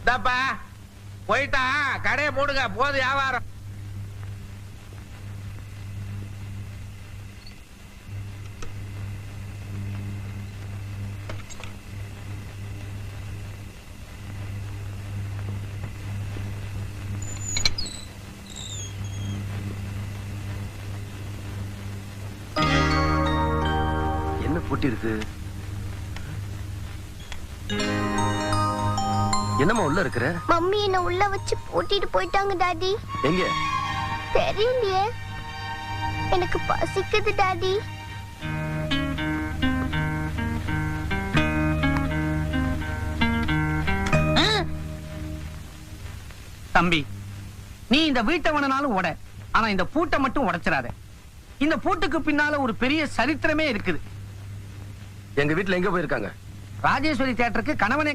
இந்தப்பா போயிட்டா கடையை மூடுங்க, போது வியாபாரம். என்ன பூட்டி இருக்கு? என்னம்மா உள்ள இருக்கிற? மம்மி என்ன உள்ள வச்சு பூட்டிட்டு போயிட்டாங்க டாடி. எங்க? தெரியலையே, எனக்கு பசிக்குது டாடி. தம்பி, நீ இந்த வீட்டை வேணும்னாலும் உட, ஆனா இந்த பூட்டை மட்டும் உடைச்சிடாத. இந்த பூட்டுக்கு பின்னால ஒரு பெரிய சரித்திரமே இருக்குது. எங்க வீட்டுல எங்க போயிருக்காங்க? ராஜேஸ்வரி தியேட்டருக்கு கணவனே